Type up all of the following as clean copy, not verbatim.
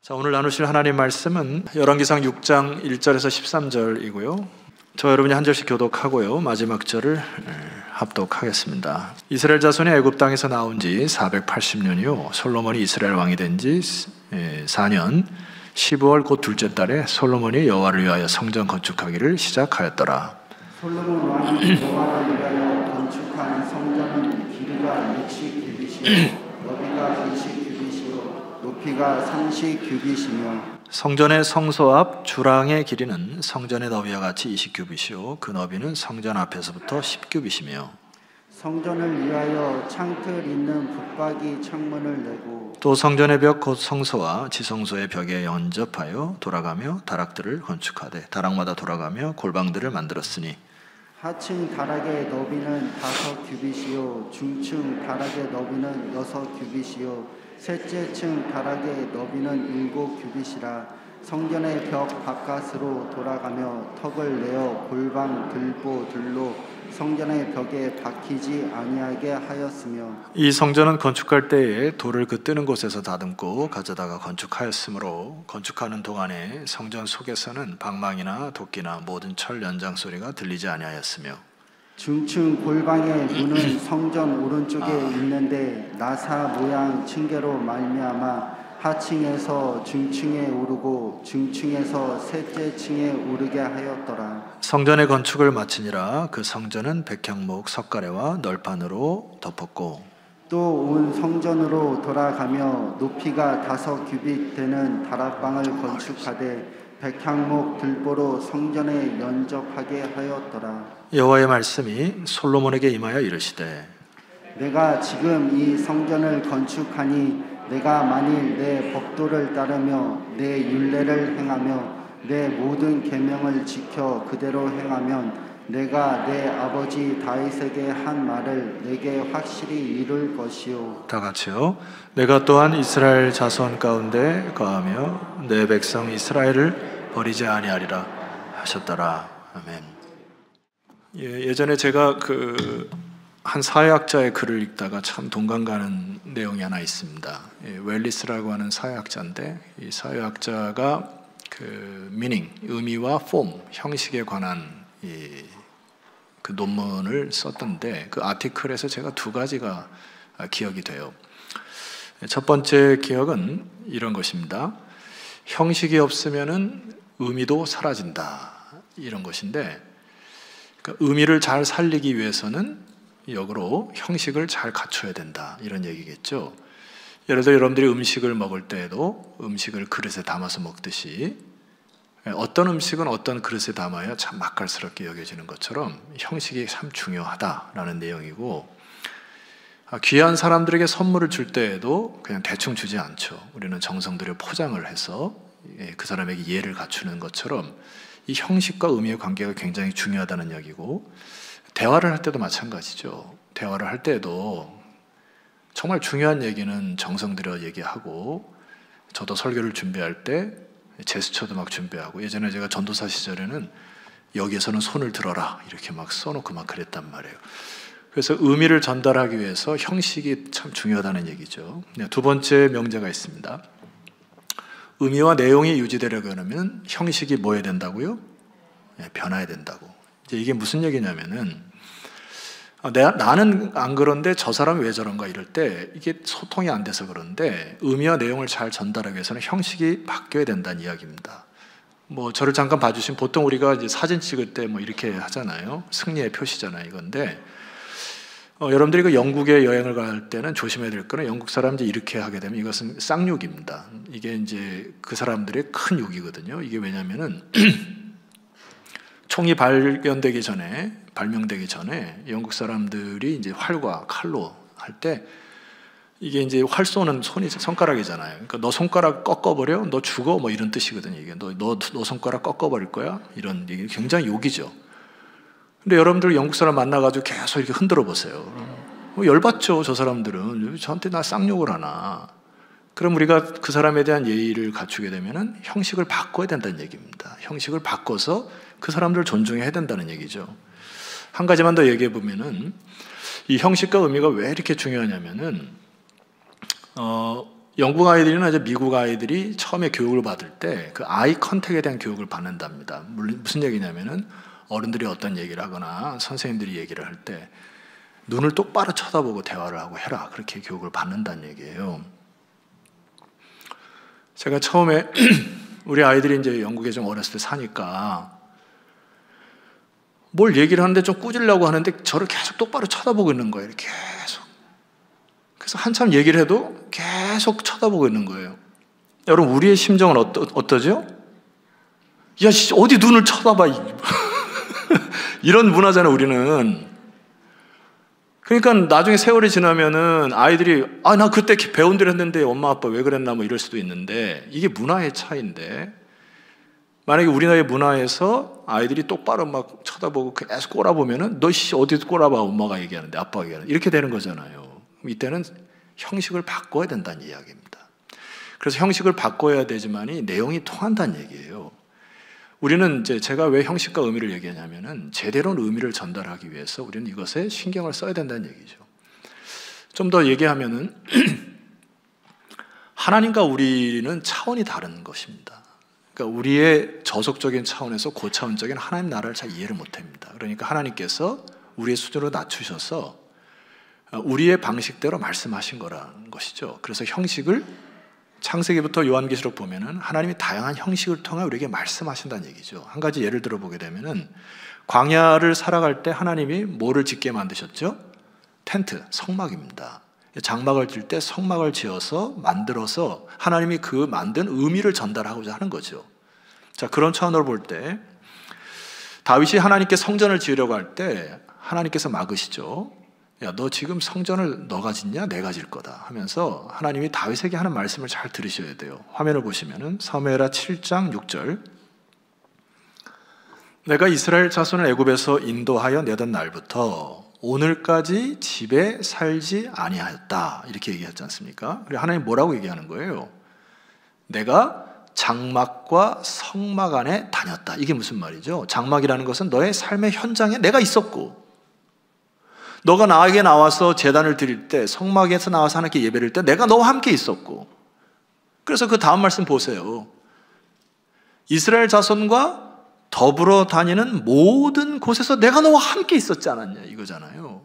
자, 오늘 나누실 하나님 말씀은 열왕기상 6장 1절에서 13절이고요. 저 여러분이 한 절씩 교독하고요. 마지막 절을 합독하겠습니다. 이스라엘 자손이 애굽 땅에서 나온 지 480년이요. 솔로몬이 이스라엘 왕이 된 지 4년 12월 곧 둘째 달에 솔로몬이 여호와를 위하여 성전 건축하기를 시작하였더라. 솔로몬 왕이 여호와를 위하여 건축한 성전은 길이가 60규빗이요 너비가 20규빗이요 높이가 30규빗이며 성전의 성소 앞 주랑의 길이는 성전의 너비와 같이 20규빗이요 그 너비는 성전 앞에서부터 10규빗이며 성전을 위하여 창틀 있는 붙박이 창문을 내고 또 성전의 벽 곧 성소와 지성소의 벽에 연접하여 돌아가며 다락들을 건축하되 다락마다 돌아가며 골방들을 만들었으니 하층 다락의 너비는 5규빗이요 중층 다락의 너비는 6규빗이요 셋째 층 다락의 너비는 7규빗이라 성전의 벽 바깥으로 돌아가며 턱을 내어 골방 들보들로 성전의 벽에 박히지 아니하게 하였으며 이 성전은 건축할 때에 돌을 그 뜨는 곳에서 다듬고 가져다가 건축하였으므로 건축하는 동안에 성전 속에서는 방망이나 도끼나 모든 철 연장 소리가 들리지 아니하였으며 중층 골방의 문은 성전 오른쪽에 있는데 나사 모양 층계로 말미암아 하층에서 중층에 오르고 중층에서 셋째 층에 오르게 하였더라. 성전의 건축을 마치니라. 그 성전은 백향목 석가래와 널판으로 덮었고 또 온 성전으로 돌아가며 높이가 5규빗 되는 다락방을 건축하되 백향목 들보로 성전에 연접하게 하였더라. 여호와의 말씀이 솔로몬에게 임하여 이르시되 내가 지금 이 성전을 건축하니 내가 만일 내 법도를 따르며 내 율례를 행하며 내 모든 계명을 지켜 그대로 행하면 내가 내 아버지 다윗에게 한 말을 내게 확실히 이룰 것이요. 다 같이요. 내가 또한 이스라엘 자손 가운데 거하며 내 백성 이스라엘을 버리지 아니하리라 하셨더라. 아멘. 예전에 제가 한 사회학자의 글을 읽다가 참 동감 가는 내용이 하나 있습니다. 웰리스라고 하는 사회학자인데 이 사회학자가 meaning, 의미와 form, 형식에 관한 그 논문을 썼던데 그 아티클에서 제가 두 가지가 기억이 돼요. 첫 번째 기억은 이런 것입니다. 형식이 없으면은 의미도 사라진다 이런 것인데 그러니까 의미를 잘 살리기 위해서는 역으로 형식을 잘 갖춰야 된다 이런 얘기겠죠. 예를 들어 여러분들이 음식을 먹을 때에도 음식을 그릇에 담아서 먹듯이 어떤 음식은 어떤 그릇에 담아야 참 맛깔스럽게 여겨지는 것처럼 형식이 참 중요하다라는 내용이고 귀한 사람들에게 선물을 줄 때에도 그냥 대충 주지 않죠. 우리는 정성 들여 포장을 해서 그 사람에게 예를 갖추는 것처럼 이 형식과 의미의 관계가 굉장히 중요하다는 얘기고 대화를 할 때도 마찬가지죠. 대화를 할 때도 정말 중요한 얘기는 정성 들여 얘기하고 저도 설교를 준비할 때 제스처도 막 준비하고 예전에 제가 전도사 시절에는 여기에서는 손을 들어라 이렇게 막 써놓고 막 그랬단 말이에요. 그래서 의미를 전달하기 위해서 형식이 참 중요하다는 얘기죠. 두 번째 명제가 있습니다. 의미와 내용이 유지되려고 하면 형식이 뭐 해야 된다고요? 변화해야 된다고. 이게 무슨 얘기냐면은 나는 안 그런데 저 사람이 왜 저런가 이럴 때 이게 소통이 안 돼서 그런데 의미와 내용을 잘 전달하기 위해서는 형식이 바뀌어야 된다는 이야기입니다. 저를 잠깐 봐주시면 보통 우리가 이제 사진 찍을 때 이렇게 하잖아요. 승리의 표시잖아요. 이건데 여러분들이 영국에 여행을 갈 때는 조심해야 될 거는 영국 사람들이 이렇게 하게 되면 이것은 쌍욕입니다. 이게 이제 그 사람들의 큰 욕이거든요. 이게 왜냐면은 총이 발명되기 전에 영국 사람들이 이제 활과 칼로 할 때 이게 이제 활 쏘는 손가락이잖아요. 그러니까 너 손가락 꺾어버려, 너 죽어, 이런 뜻이거든요. 이게 너 손가락 꺾어버릴 거야, 이런 얘기 굉장히 욕이죠. 근데 여러분들 영국 사람 만나가지고 계속 이렇게 흔들어 보세요. 열받죠. 저 사람들은 저한테 나 쌍욕을 하나. 그럼 우리가 그 사람에 대한 예의를 갖추게 되면은 형식을 바꿔야 된다는 얘기입니다. 형식을 바꿔서 그 사람들을 존중해야 된다는 얘기죠. 한 가지만 더 얘기해 보면은 이 형식과 의미가 왜 이렇게 중요하냐면은 영국 아이들이나 이제 미국 아이들이 처음에 교육을 받을 때 그 아이 컨택에 대한 교육을 받는답니다. 무슨 얘기냐면은 어른들이 어떤 얘기를 하거나 선생님들이 얘기를 할 때 눈을 똑바로 쳐다보고 대화를 하고 해라. 그렇게 교육을 받는다는 얘기예요. 제가 처음에 우리 아이들이 이제 영국에 좀 어렸을 때 사니까 뭘 얘기를 하는데 좀 꾸짖으려고 하는데 저를 계속 똑바로 쳐다보고 있는 거예요. 계속. 그래서 한참 얘기를 해도 계속 쳐다보고 있는 거예요. 여러분, 우리의 심정은 어떠죠? 야, 어디 눈을 쳐다봐. 이런 문화잖아요, 우리는. 그러니까 나중에 세월이 지나면은 아이들이 나 그때 배운 대로 했는데 엄마 아빠 왜 그랬나 뭐 이럴 수도 있는데, 이게 문화의 차이인데, 만약에 우리나라의 문화에서 아이들이 똑바로 막 쳐다보고 계속 꼬라보면은 너 어디 꼬라봐, 엄마가 얘기하는데 아빠가 얘기하는데, 이렇게 되는 거잖아요. 이때는 형식을 바꿔야 된다는 이야기입니다. 그래서 형식을 바꿔야 되지만이 내용이 통한다는 얘기예요. 우리는 이제 제가 왜 형식과 의미를 얘기하냐면은 제대로 의미를 전달하기 위해서 우리는 이것에 신경을 써야 된다는 얘기죠. 좀 더 얘기하면은 하나님과 우리는 차원이 다른 것입니다. 그러니까 우리의 저속적인 차원에서 고차원적인 하나님 나라를 잘 이해를 못합니다. 그러니까 하나님께서 우리의 수준으로 낮추셔서 우리의 방식대로 말씀하신 거라는 것이죠. 그래서 형식을 창세기부터 요한계시록 보면은 하나님이 다양한 형식을 통해 우리에게 말씀하신다는 얘기죠. 한 가지 예를 들어 보게 되면은 광야를 살아갈 때 하나님이 뭐를 짓게 만드셨죠? 텐트, 성막입니다. 장막을 질 때 성막을 지어서 만들어서 하나님이 그 만든 의미를 전달하고자 하는 거죠. 자, 그런 차원으로 볼 때 다윗이 하나님께 성전을 지으려고 할 때 하나님께서 막으시죠. 야, 너 지금 성전을 너가 짓냐? 내가 질 거다 하면서 하나님이 다윗에게 하는 말씀을 잘 들으셔야 돼요. 화면을 보시면은 사무엘하 7장 6절, 내가 이스라엘 자손을 애굽에서 인도하여 내던 날부터 오늘까지 집에 살지 아니하였다, 이렇게 얘기하지 않습니까? 그리고 하나님 뭐라고 얘기하는 거예요? 내가 장막과 성막 안에 다녔다. 이게 무슨 말이죠? 장막이라는 것은 너의 삶의 현장에 내가 있었고, 너가 나에게 나와서 제단을 드릴 때, 성막에서 나와서 하나님께 예배를 드릴 때 내가 너와 함께 있었고, 그래서 그 다음 말씀 보세요. 이스라엘 자손과 더불어 다니는 모든 곳에서 내가 너와 함께 있었지 않았냐, 이거잖아요.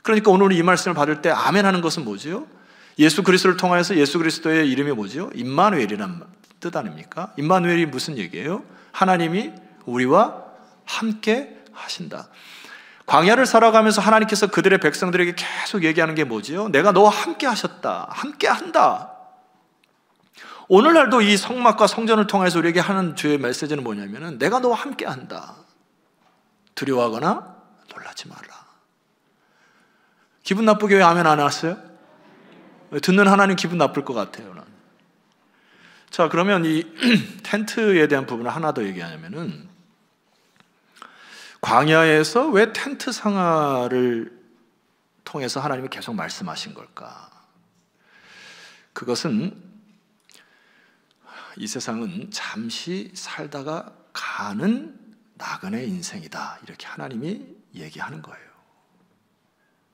그러니까 오늘 이 말씀을 받을 때 아멘 하는 것은 뭐지요? 예수 그리스도를 통하여서 예수 그리스도의 이름이 뭐지요? 임마누엘이란 뜻 아닙니까? 임마누엘이 무슨 얘기예요? 하나님이 우리와 함께 하신다. 광야를 살아가면서 하나님께서 그들의 백성들에게 계속 얘기하는 게 뭐지요? 내가 너와 함께 하셨다, 함께 한다. 오늘날도 이 성막과 성전을 통해서 우리에게 하는 주의 메시지는 뭐냐면은 내가 너와 함께 한다. 두려워하거나 놀라지 마라. 기분 나쁘게 왜 아멘 안 왔어요? 듣는 하나님 기분 나쁠 것 같아요, 난. 자, 그러면 이 텐트에 대한 부분을 하나 더 얘기하냐면은, 광야에서 왜 텐트 상하를 통해서 하나님이 계속 말씀하신 걸까? 그것은 이 세상은 잠시 살다가 가는 나그네 인생이다, 이렇게 하나님이 얘기하는 거예요.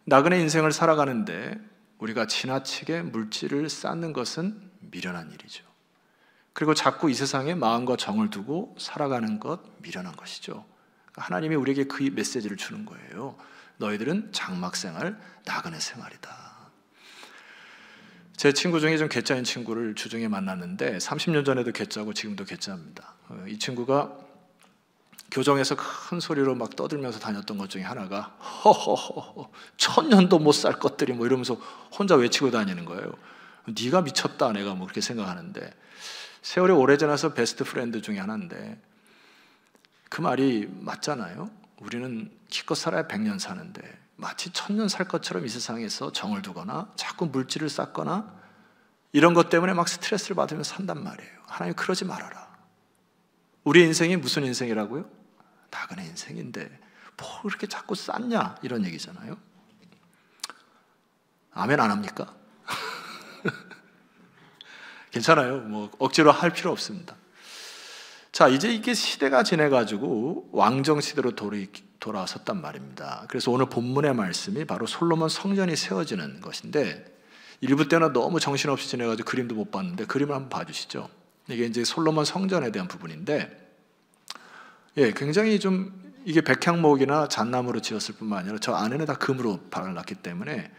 나그네 인생을 살아가는데 우리가 지나치게 물질을 쌓는 것은 미련한 일이죠. 그리고 자꾸 이 세상에 마음과 정을 두고 살아가는 것, 미련한 것이죠. 하나님이 우리에게 그 메시지를 주는 거예요. 너희들은 장막 생활, 나그네 생활이다. 제 친구 중에 좀 괴짜인 친구를 주중에 만났는데 30년 전에도 괴짜고 지금도 괴짜입니다. 이 친구가 교정에서 큰 소리로 막 떠들면서 다녔던 것 중에 하나가 허허허 1000년도 못 살 것들이 뭐 이러면서 혼자 외치고 다니는 거예요. 네가 미쳤다, 내가 뭐 그렇게 생각하는데, 세월이 오래 지나서 베스트 프렌드 중에 하나인데 그 말이 맞잖아요. 우리는 기껏 살아야 100년 사는데 마치 1000년 살 것처럼 이 세상에서 정을 두거나 자꾸 물질을 쌓거나 이런 것 때문에 막 스트레스를 받으면서 산단 말이에요. 하나님, 그러지 말아라. 우리 인생이 무슨 인생이라고요? 나그네 인생인데 뭐 그렇게 자꾸 쌓냐, 이런 얘기잖아요. 아멘 안 합니까? 괜찮아요. 뭐 억지로 할 필요 없습니다. 자, 이제 이게 시대가 지내가지고 왕정 시대로 돌아섰단 말입니다. 그래서 오늘 본문의 말씀이 바로 솔로몬 성전이 세워지는 것인데, 일부 때는 너무 정신없이 지내가지고 그림도 못 봤는데 그림을 한번 봐주시죠. 이게 이제 솔로몬 성전에 대한 부분인데, 예, 굉장히 좀 이게 백향목이나 잣나무로 지었을 뿐만 아니라 저 안에는 다 금으로 발랐기 때문에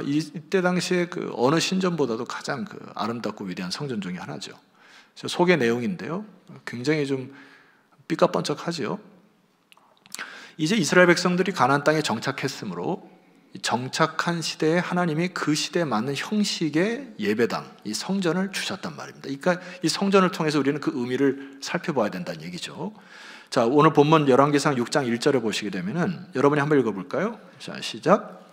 이때 당시에 그 어느 신전보다도 가장 그 아름답고 위대한 성전 중에 하나죠. 소개 내용인데요, 굉장히 좀 삐까뻔쩍하죠. 이제 이스라엘 백성들이 가나안 땅에 정착했으므로 정착한 시대에 하나님이 그 시대에 맞는 형식의 예배당, 이 성전을 주셨단 말입니다. 그러니까 이 성전을 통해서 우리는 그 의미를 살펴봐야 된다는 얘기죠. 자, 오늘 본문 열왕기상 6장 1절을 보시게 되면은 여러분이 한번 읽어볼까요? 자, 시작.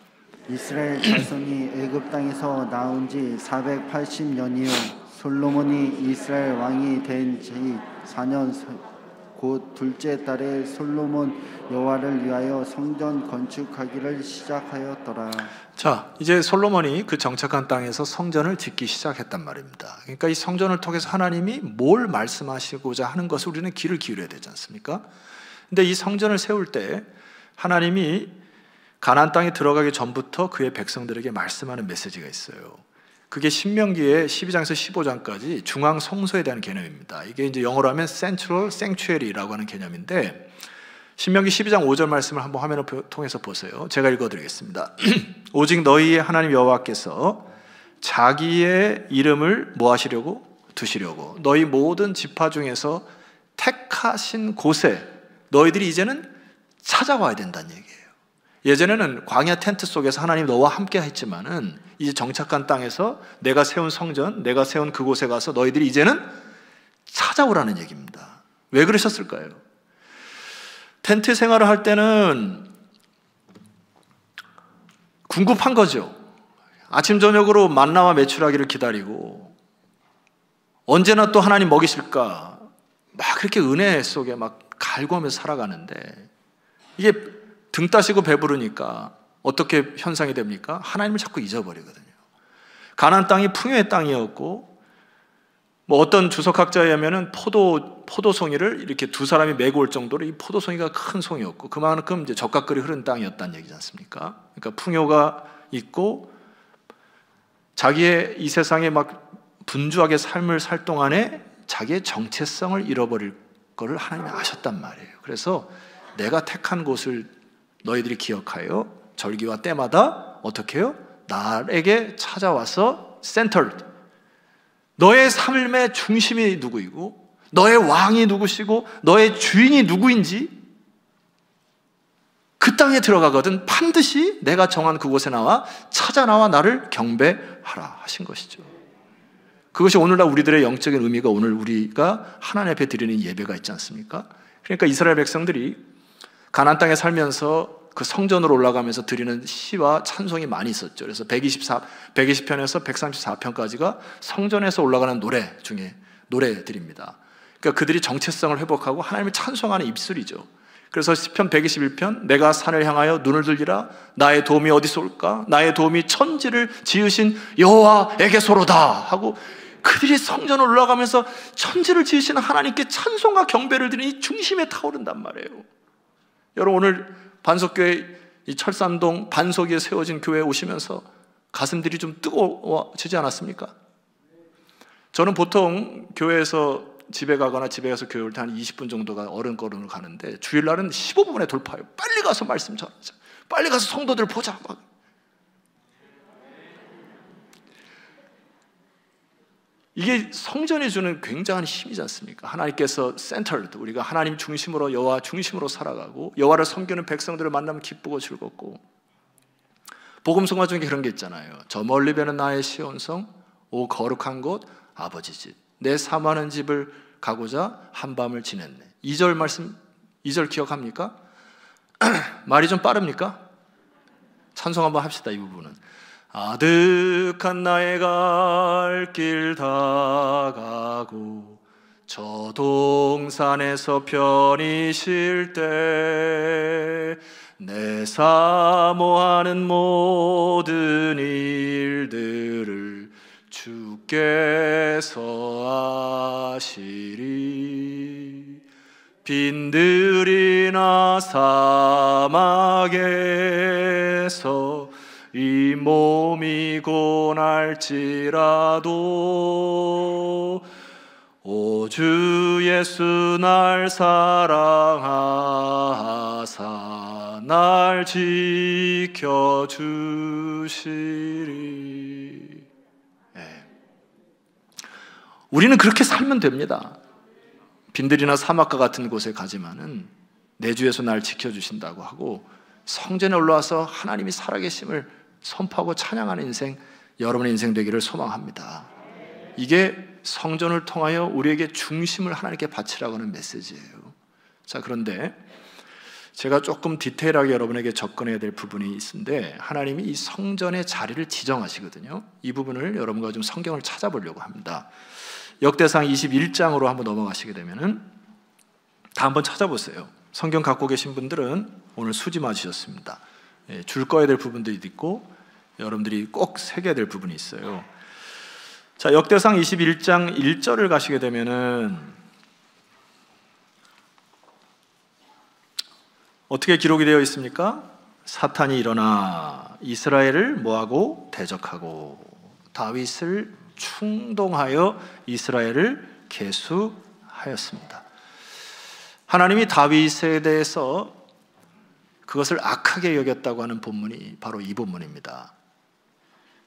이스라엘 자손이 애굽 땅에서 나온 지 480년이요 솔로몬이 이스라엘 왕이 된 지 4년 곧 둘째 달에 솔로몬 여호와를 위하여 성전 건축하기를 시작하였더라. 자, 이제 솔로몬이 그 정착한 땅에서 성전을 짓기 시작했단 말입니다. 그러니까 이 성전을 통해서 하나님이 뭘 말씀하시고자 하는 것을 우리는 귀를 기울여야 되지 않습니까? 근데 이 성전을 세울 때 하나님이 가나안 땅에 들어가기 전부터 그의 백성들에게 말씀하는 메시지가 있어요. 그게 신명기의 12장에서 15장까지 중앙 성소에 대한 개념입니다. 이게 이제 영어로 하면 Central Sanctuary라고 하는 개념인데, 신명기 12장 5절 말씀을 한번 화면을 통해서 보세요. 제가 읽어드리겠습니다. 오직 너희의 하나님 여호와께서 자기의 이름을 뭐 하시려고? 두시려고 너희 모든 지파 중에서 택하신 곳에 너희들이 이제는 찾아와야 된다는 얘기예요. 예전에는 광야 텐트 속에서 하나님 너와 함께 했지만은 이제 정착한 땅에서 내가 세운 성전, 내가 세운 그곳에 가서 너희들이 이제는 찾아오라는 얘기입니다. 왜 그러셨을까요? 텐트 생활을 할 때는 궁급한 거죠. 아침 저녁으로 만나와 메추라기를 기다리고 언제나 또 하나님 먹이실까 막 그렇게 은혜 속에 막 갈구하면서 살아가는데, 이게 등 따시고 배부르니까 어떻게 현상이 됩니까? 하나님을 자꾸 잊어버리거든요. 가나안 땅이 풍요의 땅이었고, 뭐 어떤 주석학자에 의하면은 포도송이를 이렇게 두 사람이 메고 올 정도로 이 포도송이가 큰 송이였고, 그만큼 이제 젖가끓이 흐른 땅이었다는 얘기지 않습니까? 그러니까 풍요가 있고 자기의 이 세상에 막 분주하게 삶을 살 동안에 자기의 정체성을 잃어버릴 것을 하나님이 아셨단 말이에요. 그래서 내가 택한 곳을 너희들이 기억하여 절기와 때마다 어떻게 해요? 나에게 찾아와서 centered, 너의 삶의 중심이 누구이고 너의 왕이 누구시고 너의 주인이 누구인지 그 땅에 들어가거든 반드시 내가 정한 그곳에 나와 찾아 나와 나를 경배하라 하신 것이죠. 그것이 오늘날 우리들의 영적인 의미가 오늘 우리가 하나님 앞에 드리는 예배가 있지 않습니까? 그러니까 이스라엘 백성들이 가나안 땅에 살면서 그 성전으로 올라가면서 드리는 시와 찬송이 많이 있었죠. 그래서 120편에서 134편까지가 성전에서 올라가는 노래 중에 노래들입니다. 그러니까 그들이 정체성을 회복하고 하나님을 찬송하는 입술이죠. 그래서 시편 121편, 내가 산을 향하여 눈을 들리라, 나의 도움이 어디서 올까? 나의 도움이 천지를 지으신 여호와에게서로다 하고, 그들이 성전을 올라가면서 천지를 지으시는 하나님께 찬송과 경배를 드리는 이 중심에 타오른단 말이에요. 여러분, 오늘 반석교회 이 철산동 반석 위에 세워진 교회에 오시면서 가슴들이 좀 뜨거워지지 않았습니까? 저는 보통 교회에서 집에 가거나 집에 가서 교회 올 때 한 20분 정도가 어른걸음을 가는데, 주일날은 15분에 돌파해요. 빨리 가서 말씀 전하자, 빨리 가서 성도들 보자. 막. 이게 성전이 주는 굉장한 힘이지 않습니까? 하나님께서 centered, 우리가 하나님 중심으로 여호와 중심으로 살아가고 여호와를 섬기는 백성들을 만나면 기쁘고 즐겁고, 복음성화 중에 그런 게 있잖아요. 저 멀리 배는 나의 시온성, 오 거룩한 곳 아버지 집, 내 사모하는 집을 가고자 한밤을 지냈네. 2절 말씀, 2절 기억합니까? 말이 좀 빠릅니까? 찬송 한번 합시다. 이 부분은 아득한 나의 갈 길 다가고 저 동산에서 편히 쉴 때 내 사모하는 모든 일들을 주께서 아시리. 빈들이나 사막에서 이 몸이 고날지라도 오 주 예수 날 사랑하사 날 지켜주시리. 우리는 그렇게 살면 됩니다. 빈들이나 사막과 같은 곳에 가지만은 내 주 예수 날 지켜주신다고 하고 성전에 올라와서 하나님이 살아계심을 선포하고 찬양하는 인생, 여러분의 인생 되기를 소망합니다. 이게 성전을 통하여 우리에게 중심을 하나님께 바치라고 하는 메시지예요. 자, 그런데 제가 조금 디테일하게 여러분에게 접근해야 될 부분이 있는데, 하나님이 이 성전의 자리를 지정하시거든요. 이 부분을 여러분과 좀 성경을 찾아보려고 합니다. 역대상 21장으로 한번 넘어가시게 되면은 다 한번 찾아보세요. 성경 갖고 계신 분들은 오늘 수지 맞으셨습니다. 줄 꺼야 될 부분들이 있고 여러분들이 꼭 새겨야 될 부분이 있어요. 자, 역대상 21장 1절을 가시게 되면은 어떻게 기록이 되어 있습니까? 사탄이 일어나 이스라엘을 뭐하고? 대적하고 다윗을 충동하여 이스라엘을 계수하였습니다. 하나님이 다윗에 대해서 그것을 악하게 여겼다고 하는 본문이 바로 이 본문입니다.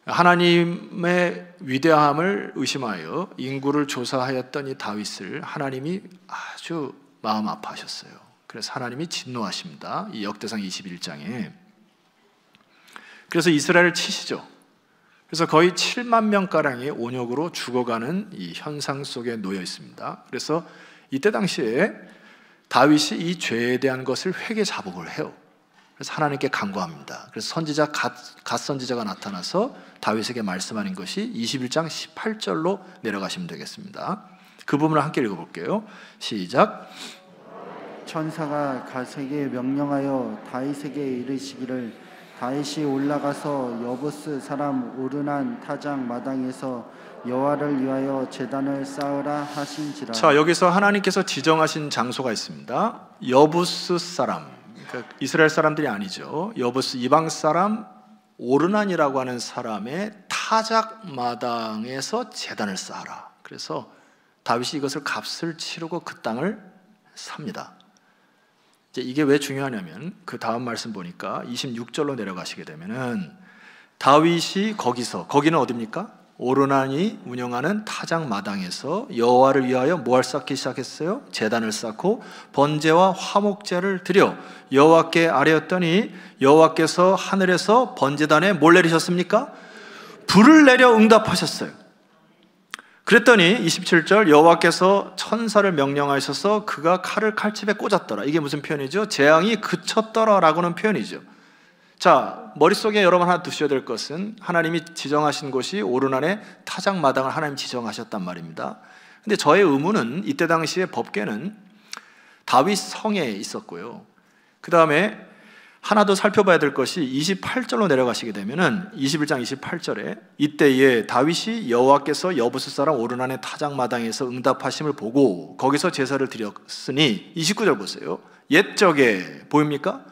하나님의 위대함을 의심하여 인구를 조사하였던 이 다윗을 하나님이 아주 마음 아파하셨어요. 그래서 하나님이 진노하십니다. 이 역대상 21장에. 그래서 이스라엘을 치시죠. 그래서 거의 7만 명가량이 온역으로 죽어가는 이 현상 속에 놓여 있습니다. 그래서 이때 당시에 다윗이 이 죄에 대한 것을 회개 자복을 해요. 그래서 하나님께 간구합니다. 그래서 선지자 갓 선지자가 나타나서 다윗에게 말씀하는 것이 21장 18절로 내려가시면 되겠습니다. 그 부분을 함께 읽어볼게요. 시작. 천사가 갓에게 명령하여 다윗에게 이르시기를 다윗이 올라가서 여부스 사람 오르난 타작 마당에서 여호와를 위하여 제단을 쌓으라 하신지라. 자, 여기서 하나님께서 지정하신 장소가 있습니다. 여부스 사람, 그러니까 이스라엘 사람들이 아니죠. 여부스 이방 사람 오르난이라고 하는 사람의 타작 마당에서 제단을 쌓아라. 그래서 다윗이 이것을 값을 치르고 그 땅을 삽니다. 이게 왜 중요하냐면 그 다음 말씀 보니까 26절로 내려가시게 되면은 다윗이 거기는 어디입니까? 오르난이 운영하는 타작 마당에서 여호와를 위하여 뭘 쌓기 시작했어요? 제단을 쌓고 번제와 화목제를 드려 여호와께 아뢰었더니 여호와께서 하늘에서 번제단에 뭘 내리셨습니까? 불을 내려 응답하셨어요. 그랬더니 27절 여호와께서 천사를 명령하셔서 그가 칼을 칼집에 꽂았더라. 이게 무슨 표현이죠? 재앙이 그쳤더라 라고는 표현이죠. 자, 머릿속에 여러분 하나 두셔야 될 것은 하나님이 지정하신 곳이 오르난의 타작 마당을 하나님 지정하셨단 말입니다. 근데 저의 의문은 이때 당시의 법궤는 다윗 성에 있었고요. 그 다음에 하나 더 살펴봐야 될 것이 28절로 내려가시게 되면은 21장 28절에 이때에 다윗이 여호와께서 여부스 사람 오르난의 타작 마당에서 응답하심을 보고 거기서 제사를 드렸으니 29절 보세요. 옛적에 보입니까?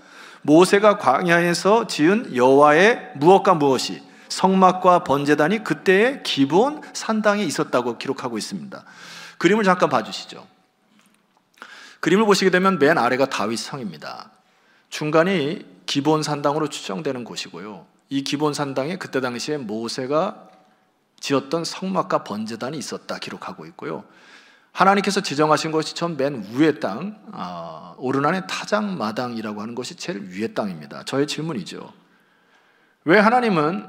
모세가 광야에서 지은 여호와의 무엇과 무엇이 성막과 번제단이 그때의 기본 산당에 있었다고 기록하고 있습니다. 그림을 잠깐 봐주시죠. 그림을 보시게 되면 맨 아래가 다윗 성입니다. 중간이 기본 산당으로 추정되는 곳이고요. 이 기본 산당에 그때 당시에 모세가 지었던 성막과 번제단이 있었다 기록하고 있고요. 하나님께서 지정하신 것이 전 맨 위의 땅, 오르난의 타작 마당이라고 하는 것이 제일 위의 땅입니다. 저의 질문이죠. 왜 하나님은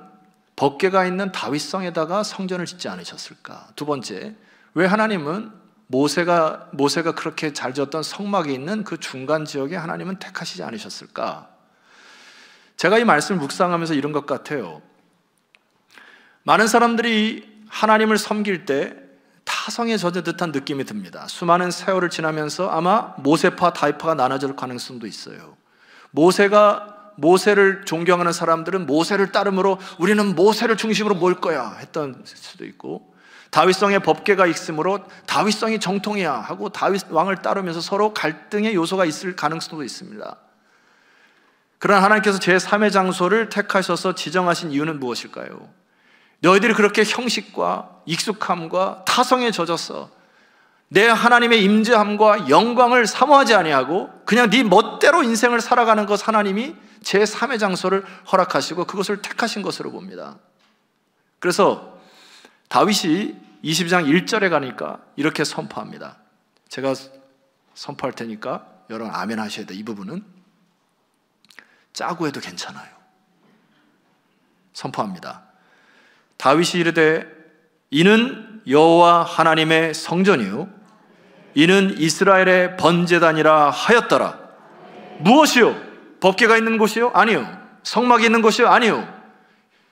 법궤가 있는 다윗성에다가 성전을 짓지 않으셨을까? 두 번째, 왜 하나님은 모세가 그렇게 잘 지었던 성막이 있는 그 중간 지역에 하나님은 택하시지 않으셨을까? 제가 이 말씀을 묵상하면서 이런 것 같아요. 많은 사람들이 하나님을 섬길 때 타성에 젖은 듯한 느낌이 듭니다. 수많은 세월을 지나면서 아마 모세파, 다윗파가 나눠질 가능성도 있어요. 모세를 존경하는 사람들은 모세를 따름으로 우리는 모세를 중심으로 모일 거야 했던 수도 있고, 다윗성의 법궤가 있으므로 다윗성이 정통이야 하고 다윗 왕을 따르면서 서로 갈등의 요소가 있을 가능성도 있습니다. 그러나 하나님께서 제3의 장소를 택하셔서 지정하신 이유는 무엇일까요? 너희들이 그렇게 형식과 익숙함과 타성에 젖어서 내 하나님의 임재함과 영광을 사모하지 아니하고 그냥 네 멋대로 인생을 살아가는 것, 하나님이 제3의 장소를 허락하시고 그것을 택하신 것으로 봅니다. 그래서 다윗이 22장 1절에 가니까 이렇게 선포합니다. 제가 선포할 테니까 여러분 아멘 하셔야 돼요. 이 부분은 짜고 해도 괜찮아요. 선포합니다. 다윗이 이르되 이는 여호와 하나님의 성전이요 이는 이스라엘의 번제단이라 하였더라. 무엇이요? 법궤가 있는 곳이요? 아니요. 성막이 있는 곳이요? 아니요.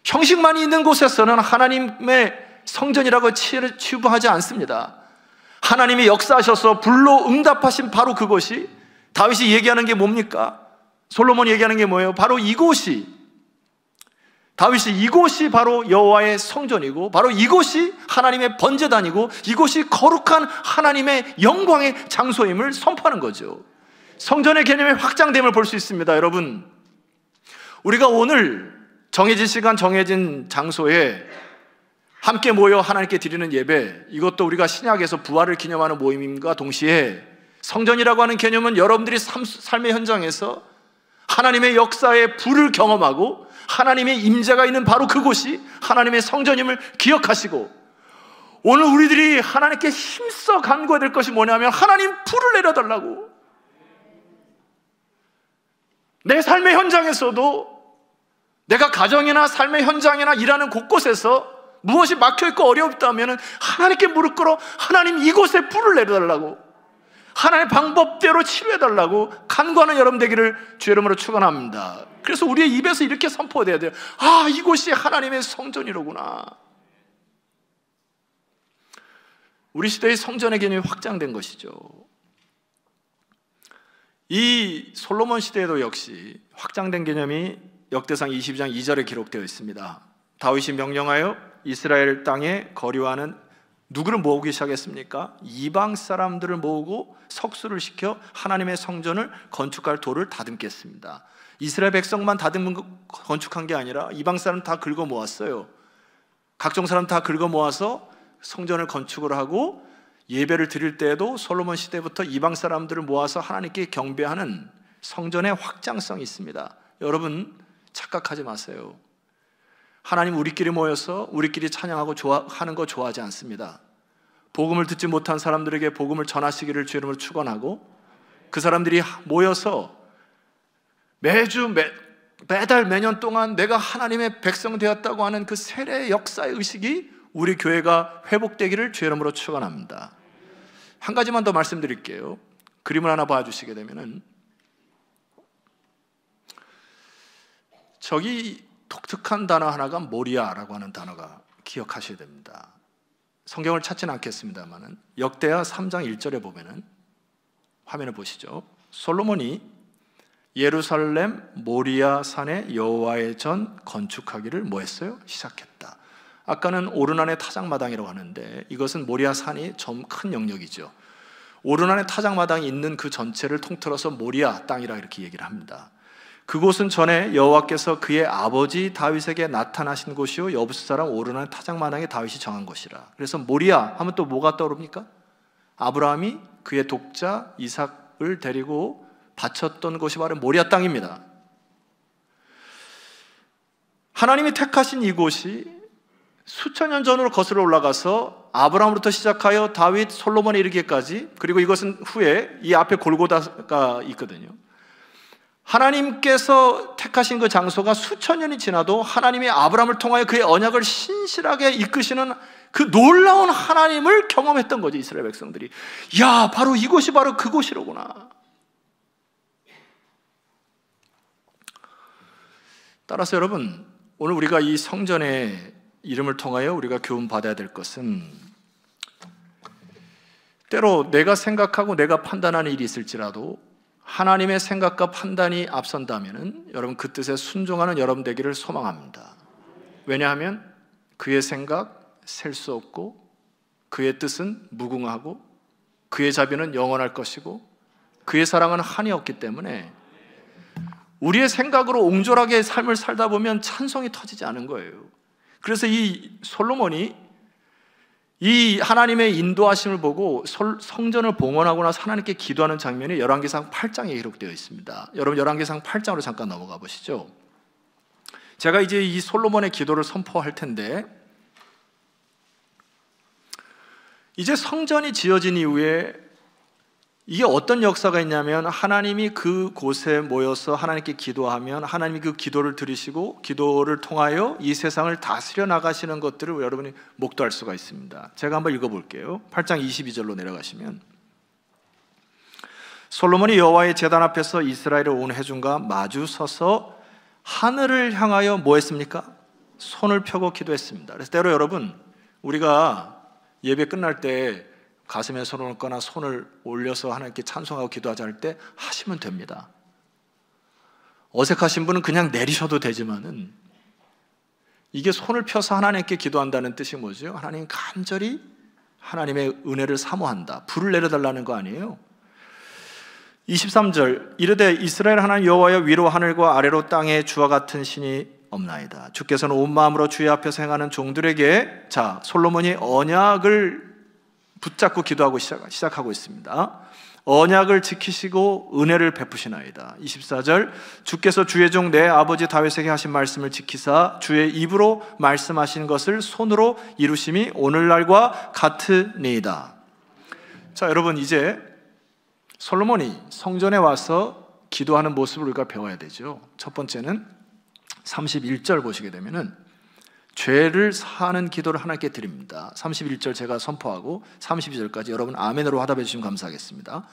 형식만이 있는 곳에서는 하나님의 성전이라고 취급하지 않습니다. 하나님이 역사하셔서 불로 응답하신 바로 그곳이, 다윗이 얘기하는 게 뭡니까? 솔로몬이 얘기하는 게 뭐예요? 바로 이곳이, 다윗이 이곳이 바로 여호와의 성전이고 바로 이곳이 하나님의 번제단이고 이곳이 거룩한 하나님의 영광의 장소임을 선포하는 거죠. 성전의 개념의 확장됨을 볼 수 있습니다. 여러분, 우리가 오늘 정해진 시간 정해진 장소에 함께 모여 하나님께 드리는 예배, 이것도 우리가 신약에서 부활을 기념하는 모임과 동시에 성전이라고 하는 개념은 여러분들이 삶의 현장에서 하나님의 역사의 불을 경험하고 하나님의 임재가 있는 바로 그곳이 하나님의 성전임을 기억하시고, 오늘 우리들이 하나님께 힘써 간구해야 될 것이 뭐냐면 하나님 불을 내려달라고. 내 삶의 현장에서도, 내가 가정이나 삶의 현장이나 일하는 곳곳에서 무엇이 막혀있고 어렵다면 하나님께 무릎 꿇어 하나님 이곳에 불을 내려달라고, 하나님의 방법대로 치료해달라고 간구하는 여러분 되기를 주의 이름으로 축원합니다. 그래서 우리의 입에서 이렇게 선포돼야 돼요. 아, 이곳이 하나님의 성전이로구나. 우리 시대의 성전의 개념이 확장된 것이죠. 이 솔로몬 시대에도 역시 확장된 개념이 역대상 22장 2절에 기록되어 있습니다. 다윗이 명령하여 이스라엘 땅에 거류하는 누구를 모으기 시작했습니까? 이방 사람들을 모으고 석수를 시켜 하나님의 성전을 건축할 돌을 다듬게 했습니다. 이스라엘 백성만 건축한 게 아니라 이방 사람 다 긁어 모았어요. 각종 사람 다 긁어 모아서 성전을 건축을 하고, 예배를 드릴 때에도 솔로몬 시대부터 이방 사람들을 모아서 하나님께 경배하는 성전의 확장성이 있습니다. 여러분 착각하지 마세요. 하나님 우리끼리 모여서 우리끼리 찬양하고 하는 거 좋아하지 않습니다. 복음을 듣지 못한 사람들에게 복음을 전하시기를 주의 이름으로 축원하고, 그 사람들이 모여서 매달 매년 동안 내가 하나님의 백성 되었다고 하는 그 세례 역사의 의식이 우리 교회가 회복되기를 주의 이름으로 축원합니다. 한 가지만 더 말씀드릴게요. 그림을 하나 봐주시게 되면은, 저기 독특한 단어 하나가 모리아라고 하는 단어가 기억하셔야 됩니다. 성경을 찾지는 않겠습니다만은 역대하 3장 1절에 보면은, 화면을 보시죠. 솔로몬이 예루살렘 모리아 산에 여호와의 전 건축하기를 뭐 했어요? 시작했다. 아까는 오르난의 타작마당이라고 하는데 이것은 모리아 산이 좀 큰 영역이죠. 오르난의 타작마당이 있는 그 전체를 통틀어서 모리아 땅이라 이렇게 얘기를 합니다. 그곳은 전에 여호와께서 그의 아버지 다윗에게 나타나신 곳이요 여부스 사람 오르난 타작마당에 다윗이 정한 곳이라. 그래서 모리아 하면 또 뭐가 떠오릅니까? 아브라함이 그의 독자 이삭을 데리고 바쳤던 곳이 바로 모리아 땅입니다. 하나님이 택하신 이곳이 수천 년 전으로 거슬러 올라가서 아브라함부터 시작하여 다윗, 솔로몬에 이르기까지, 그리고 이것은 후에 이 앞에 골고다가 있거든요. 하나님께서 택하신 그 장소가 수천 년이 지나도 하나님이 아브라함을 통하여 그의 언약을 신실하게 이끄시는 그 놀라운 하나님을 경험했던 거죠. 이스라엘 백성들이. 야, 바로 이곳이 바로 그곳이로구나. 따라서 여러분, 오늘 우리가 이 성전의 이름을 통하여 우리가 교훈 받아야 될 것은, 때로 내가 생각하고 내가 판단하는 일이 있을지라도 하나님의 생각과 판단이 앞선다면 여러분 그 뜻에 순종하는 여러분 되기를 소망합니다. 왜냐하면 그의 생각 셀 수 없고, 그의 뜻은 무궁하고, 그의 자비는 영원할 것이고, 그의 사랑은 한이 없기 때문에 우리의 생각으로 옹졸하게 삶을 살다 보면 찬송이 터지지 않은 거예요. 그래서 이 솔로몬이 이 하나님의 인도하심을 보고 성전을 봉헌하고 나서 하나님께 기도하는 장면이 열왕기상 8장에 기록되어 있습니다. 여러분 열왕기상 8장으로 잠깐 넘어가 보시죠. 제가 이제 이 솔로몬의 기도를 선포할 텐데, 이제 성전이 지어진 이후에 이게 어떤 역사가 있냐면, 하나님이 그 곳에 모여서 하나님께 기도하면 하나님이 그 기도를 들으시고 기도를 통하여 이 세상을 다스려 나가시는 것들을 여러분이 목도할 수가 있습니다. 제가 한번 읽어볼게요. 8장 22절로 내려가시면, 솔로몬이 여호와의 제단 앞에서 이스라엘의 온 회중과 마주 서서 하늘을 향하여 뭐 했습니까? 손을 펴고 기도했습니다. 그래서 때로 여러분, 우리가 예배 끝날 때 가슴에 손을 얹거나 손을 올려서 하나님께 찬송하고 기도하자 할 때 하시면 됩니다. 어색하신 분은 그냥 내리셔도 되지만은, 이게 손을 펴서 하나님께 기도한다는 뜻이 뭐죠? 하나님 간절히 하나님의 은혜를 사모한다, 불을 내려달라는 거 아니에요? 23절, 이르되 이스라엘 하나님 여호와여, 위로 하늘과 아래로 땅에 주와 같은 신이 없나이다. 주께서는 온 마음으로 주의 앞에서 행하는 종들에게, 자, 솔로몬이 언약을 붙잡고 기도하고 시작하고 있습니다. 언약을 지키시고 은혜를 베푸시나이다. 24절, 주께서 주의 종 내 아버지 다윗에게 하신 말씀을 지키사 주의 입으로 말씀하신 것을 손으로 이루심이 오늘날과 같으니이다. 자, 여러분, 이제 솔로몬이 성전에 와서 기도하는 모습을 우리가 배워야 되죠. 첫 번째는 31절 보시게 되면은 죄를 사하는 기도를 하나님께 드립니다. 31절 제가 선포하고 32절까지 여러분 아멘으로 화답해 주시면 감사하겠습니다.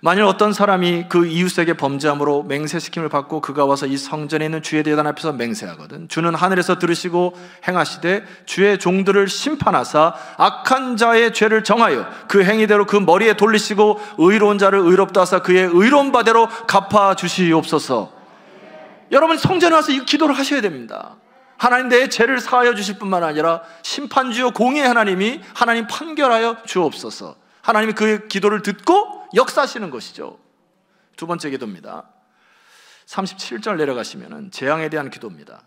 만일 어떤 사람이 그 이웃에게 범죄함으로 맹세시킴을 받고 그가 와서 이 성전에 있는 주의 제단 앞에서 맹세하거든, 주는 하늘에서 들으시고 행하시되 주의 종들을 심판하사 악한 자의 죄를 정하여 그 행위대로 그 머리에 돌리시고 의로운 자를 의롭다 하사 그의 의로운 바대로 갚아주시옵소서. 여러분, 성전에 와서 이 기도를 하셔야 됩니다. 하나님 내 죄를 사하여 주실 뿐만 아니라 심판주요 공의의 하나님이 하나님 판결하여 주옵소서. 하나님이 그의 기도를 듣고 역사하시는 것이죠. 두 번째 기도입니다. 37절 내려가시면 재앙에 대한 기도입니다.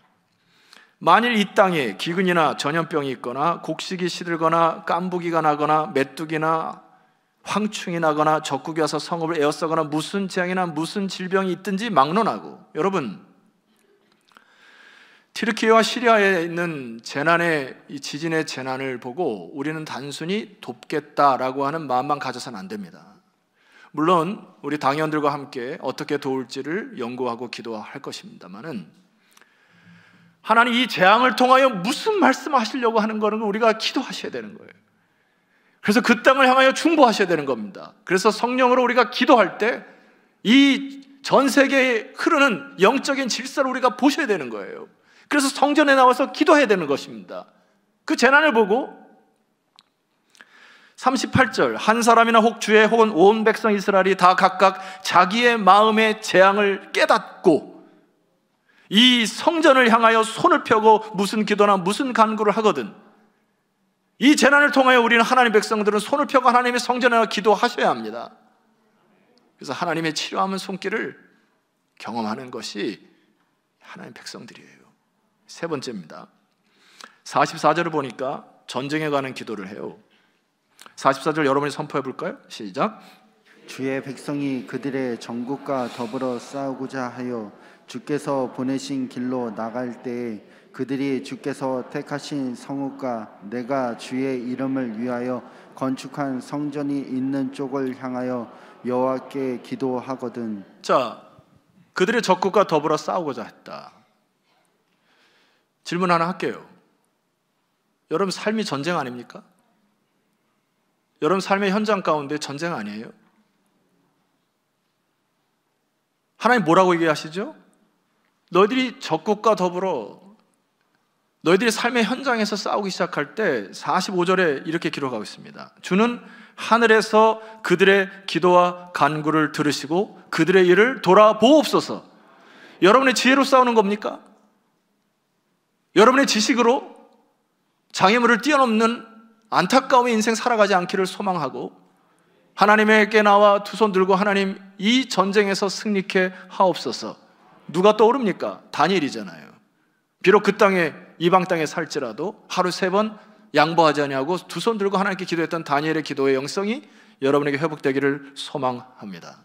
만일 이 땅에 기근이나 전염병이 있거나 곡식이 시들거나 깐부기가 나거나 메뚜기나 황충이 나거나 적국이 와서 성읍을 에워싸거나 무슨 재앙이나 무슨 질병이 있든지 막론하고, 여러분, 튀르키예와 시리아에 있는 재난의, 이 지진의 재난을 보고 우리는 단순히 돕겠다라고 하는 마음만 가져서는 안 됩니다. 물론 우리 당의원들과 함께 어떻게 도울지를 연구하고 기도할 것입니다만은, 하나님 이 재앙을 통하여 무슨 말씀하시려고 하는 거는 우리가 기도하셔야 되는 거예요. 그래서 그 땅을 향하여 중보하셔야 되는 겁니다. 그래서 성령으로 우리가 기도할 때 이 전 세계에 흐르는 영적인 질서를 우리가 보셔야 되는 거예요. 그래서 성전에 나와서 기도해야 되는 것입니다. 그 재난을 보고 38절, 한 사람이나 혹 주의 혹은 온 백성 이스라엘이 다 각각 자기의 마음의 재앙을 깨닫고 이 성전을 향하여 손을 펴고 무슨 기도나 무슨 간구를 하거든, 이 재난을 통하여 우리는 하나님 백성들은 손을 펴고 하나님의 성전에 기도하셔야 합니다. 그래서 하나님의 치료하는 손길을 경험하는 것이 하나님 백성들이에요. 세 번째입니다. 44절을 보니까 전쟁에 관한 기도를 해요. 44절 여러분이 선포해 볼까요? 시작. 주의 백성이 그들의 전국과 더불어 싸우고자 하여 주께서 보내신 길로 나갈 때에 그들이 주께서 택하신 성읍과 내가 주의 이름을 위하여 건축한 성전이 있는 쪽을 향하여 여호와께 기도하거든. 자, 그들의 적국과 더불어 싸우고자 했다. 질문 하나 할게요. 여러분 삶이 전쟁 아닙니까? 여러분 삶의 현장 가운데 전쟁 아니에요? 하나님 뭐라고 얘기하시죠? 너희들이 적국과 더불어 너희들이 삶의 현장에서 싸우기 시작할 때 45절에 이렇게 기록하고 있습니다. 주는 하늘에서 그들의 기도와 간구를 들으시고 그들의 일을 돌아보옵소서. 여러분의 지혜로 싸우는 겁니까? 여러분의 지식으로 장애물을 뛰어넘는 안타까움의 인생 살아가지 않기를 소망하고 하나님에게 나와 두 손 들고 하나님 이 전쟁에서 승리케 하옵소서. 누가 떠오릅니까? 다니엘이잖아요. 비록 그 땅에 이방 땅에 살지라도 하루 3번 양보하지 아니하고 두 손 들고 하나님께 기도했던 다니엘의 기도의 영성이 여러분에게 회복되기를 소망합니다.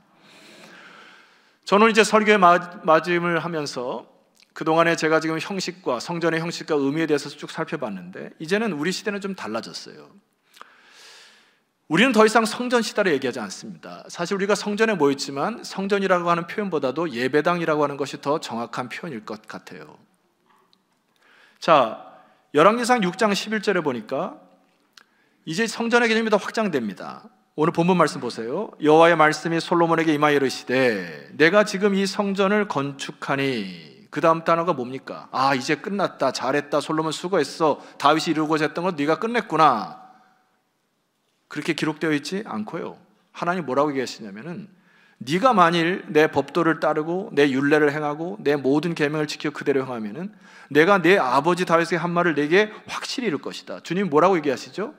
저는 이제 설교의 마짐을 하면서 그동안에 제가 지금 형식과 성전의 형식과 의미에 대해서 쭉 살펴봤는데 이제는 우리 시대는 좀 달라졌어요. 우리는 더 이상 성전 시대를 얘기하지 않습니다. 사실 우리가 성전에 모였지만 성전이라고 하는 표현보다도 예배당이라고 하는 것이 더 정확한 표현일 것 같아요. 자, 열왕기상 6장 11절에 보니까 이제 성전의 개념이 더 확장됩니다. 오늘 본문 말씀 보세요. 여호와의 말씀이 솔로몬에게 임하여 이르시되 내가 지금 이 성전을 건축하니, 그 다음 단어가 뭡니까? 아, 이제 끝났다, 잘했다, 솔로몬 수고했어, 다윗이 이루고자 했던 건 네가 끝냈구나, 그렇게 기록되어 있지 않고요. 하나님 뭐라고 얘기하시냐면은 네가 만일 내 법도를 따르고 내 율례를 행하고 내 모든 계명을 지켜 그대로 행하면은 내가 내 아버지 다윗의 한 말을 내게 확실히 이룰 것이다. 주님 뭐라고 얘기하시죠?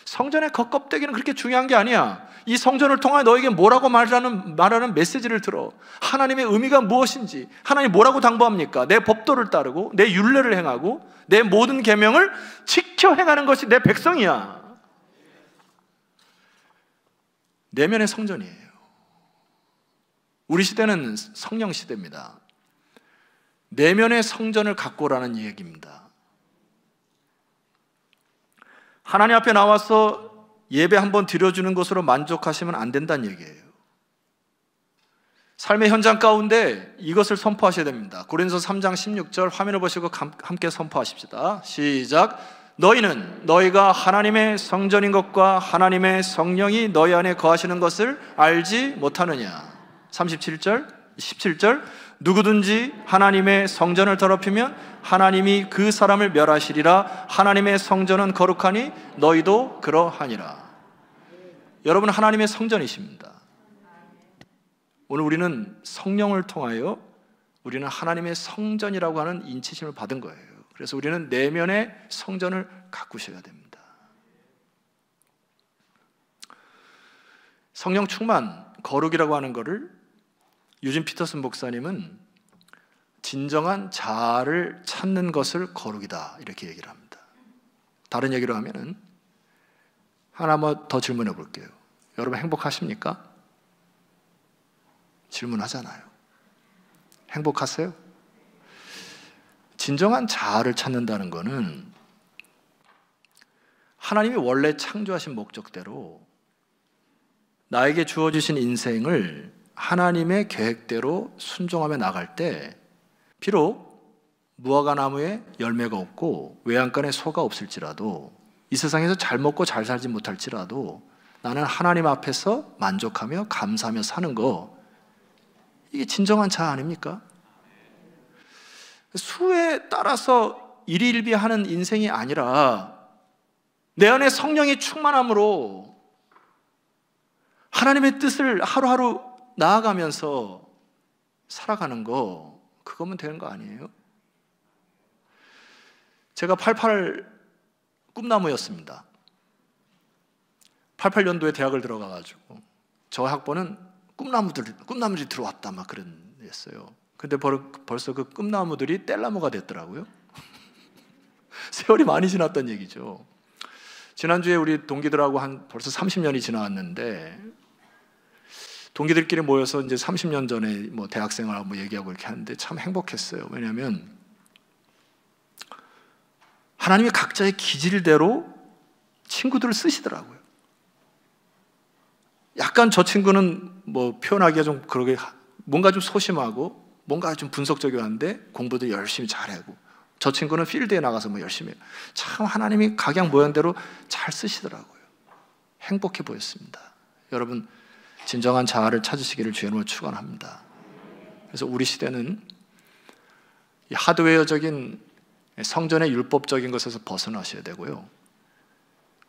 성전의 겉껍데기는 그렇게 중요한 게 아니야. 이 성전을 통하여 너에게 뭐라고 말하는 메시지를 들어. 하나님의 의미가 무엇인지, 하나님 뭐라고 당부합니까? 내 법도를 따르고 내 율례를 행하고 내 모든 계명을 지켜 행하는 것이 내 백성이야. 내면의 성전이에요. 우리 시대는 성령 시대입니다. 내면의 성전을 갖고 오라는 얘기입니다. 하나님 앞에 나와서 예배 한번 드려주는 것으로 만족하시면 안 된다는 얘기예요. 삶의 현장 가운데 이것을 선포하셔야 됩니다. 고린도서 3장 16절 화면을 보시고 함께 선포하십시다. 시작. 너희는 너희가 하나님의 성전인 것과 하나님의 성령이 너희 안에 거하시는 것을 알지 못하느냐. 37절, 17절. 누구든지 하나님의 성전을 더럽히면 하나님이 그 사람을 멸하시리라. 하나님의 성전은 거룩하니 너희도 그러하니라. 여러분, 하나님의 성전이십니다. 오늘 우리는 성령을 통하여 우리는 하나님의 성전이라고 하는 인치심을 받은 거예요. 그래서 우리는 내면의 성전을 가꾸셔야 됩니다. 성령 충만, 거룩이라고 하는 것을 유진 피터슨 목사님은 진정한 자아를 찾는 것을 거룩이다, 이렇게 얘기를 합니다. 다른 얘기로 하면은 하나만 더 질문해 볼게요. 여러분 행복하십니까? 질문하잖아요. 행복하세요? 진정한 자아를 찾는다는 것은 하나님이 원래 창조하신 목적대로 나에게 주어주신 인생을 하나님의 계획대로 순종하며 나갈 때 비록 무화과 나무에 열매가 없고 외양간에 소가 없을지라도 이 세상에서 잘 먹고 잘 살지 못할지라도 나는 하나님 앞에서 만족하며 감사하며 사는 거, 이게 진정한 자아 아닙니까? 수에 따라서 일희일비하는 인생이 아니라 내 안에 성령이 충만함으로 하나님의 뜻을 하루하루 나아가면서 살아가는 거, 그거면 되는 거 아니에요? 제가 88 꿈나무였습니다. 88년도에 대학을 들어가가지고 저 학번은 꿈나무들이 들어왔다 막 그랬어요. 근데 벌써 그 꿈나무들이 뗄나무가 됐더라고요. 세월이 많이 지났던 얘기죠. 지난주에 우리 동기들하고 벌써 30년이 지나왔는데 동기들끼리 모여서 이제 30년 전에 뭐 대학생활하고 뭐 얘기하고 이렇게 하는데 참 행복했어요. 왜냐하면 하나님이 각자의 기질대로 친구들을 쓰시더라고요. 약간 저 친구는 뭐 표현하기가 좀 그러게 뭔가 좀 소심하고 뭔가 좀 분석적이었는데 공부도 열심히 잘하고, 저 친구는 필드에 나가서 뭐 열심히 해요. 참 하나님이 각양 모양대로 잘 쓰시더라고요. 행복해 보였습니다. 여러분, 진정한 자아를 찾으시기를 주의 이름으로 축원합니다. 그래서 우리 시대는 이 하드웨어적인 성전의 율법적인 것에서 벗어나셔야 되고요.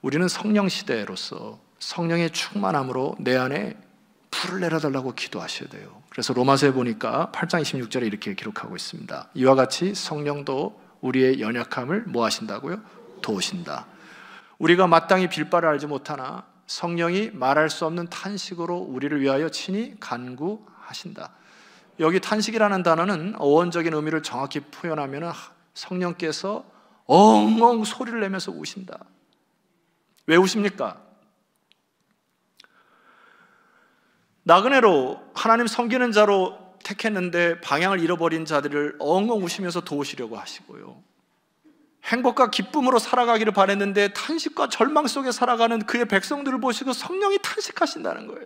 우리는 성령 시대로서 성령의 충만함으로 내 안에 불을 내려달라고 기도하셔야 돼요. 그래서 로마서에 보니까 8장 26절에 이렇게 기록하고 있습니다. 이와 같이 성령도 우리의 연약함을 뭐 하신다고요? 도우신다. 우리가 마땅히 빌 바를 알지 못하나 성령이 말할 수 없는 탄식으로 우리를 위하여 친히 간구하신다. 여기 탄식이라는 단어는 어원적인 의미를 정확히 표현하면 성령께서 엉엉 소리를 내면서 우신다. 왜 우십니까? 나그네로 하나님 섬기는 자로 택했는데 방향을 잃어버린 자들을 엉엉 우시면서 도우시려고 하시고요, 행복과 기쁨으로 살아가기를 바랬는데 탄식과 절망 속에 살아가는 그의 백성들을 보시고 성령이 탄식하신다는 거예요.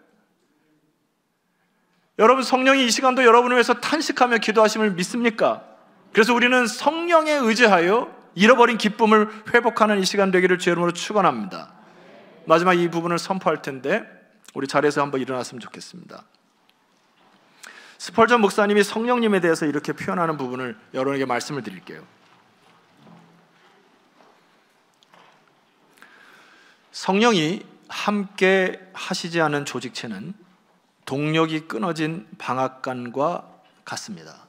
여러분, 성령이 이 시간도 여러분을 위해서 탄식하며 기도하심을 믿습니까? 그래서 우리는 성령에 의지하여 잃어버린 기쁨을 회복하는 이 시간 되기를 주의 이름으로 축원합니다. 마지막 이 부분을 선포할 텐데 우리 자리에서 한번 일어났으면 좋겠습니다. 스펄전 목사님이 성령님에 대해서 이렇게 표현하는 부분을 여러분에게 말씀을 드릴게요. 성령이 함께 하시지 않은 조직체는 동력이 끊어진 방앗간과 같습니다.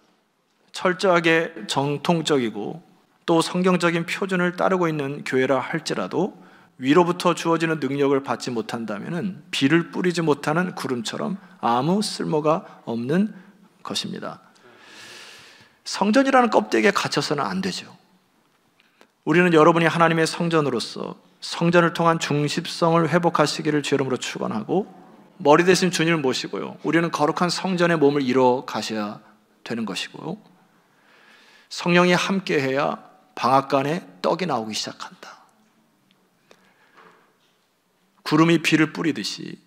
철저하게 정통적이고 또 성경적인 표준을 따르고 있는 교회라 할지라도 위로부터 주어지는 능력을 받지 못한다면 비를 뿌리지 못하는 구름처럼 아무 쓸모가 없는 것입니다. 성전이라는 껍데기에 갇혀서는 안 되죠. 우리는 여러분이 하나님의 성전으로서 성전을 통한 중심성을 회복하시기를 주의 이름으로 축원하고, 머리 대신 주님을 모시고요, 우리는 거룩한 성전의 몸을 이뤄 가셔야 되는 것이고요, 성령이 함께해야 방앗간에 떡이 나오기 시작한다. 구름이 비를 뿌리듯이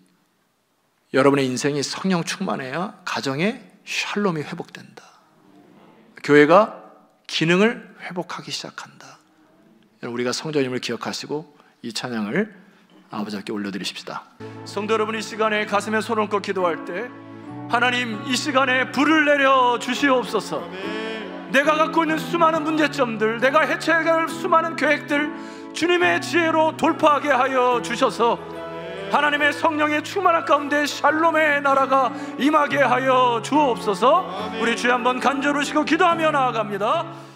여러분의 인생이 성령 충만해야 가정에 샬롬이 회복된다. 교회가 기능을 회복하기 시작한다. 우리가 성전임을 기억하시고 이 찬양을 아버지께 올려드리십시다. 성도 여러분, 이 시간에 가슴에 손을 얹고 기도할 때 하나님, 이 시간에 불을 내려 주시옵소서. 내가 갖고 있는 수많은 문제점들, 내가 해체해야 할 수많은 계획들 주님의 지혜로 돌파하게 하여 주셔서 하나님의 성령의 충만한 가운데 샬롬의 나라가 임하게 하여 주옵소서. 우리 주여 한번 간절히 기도하며 나아갑니다.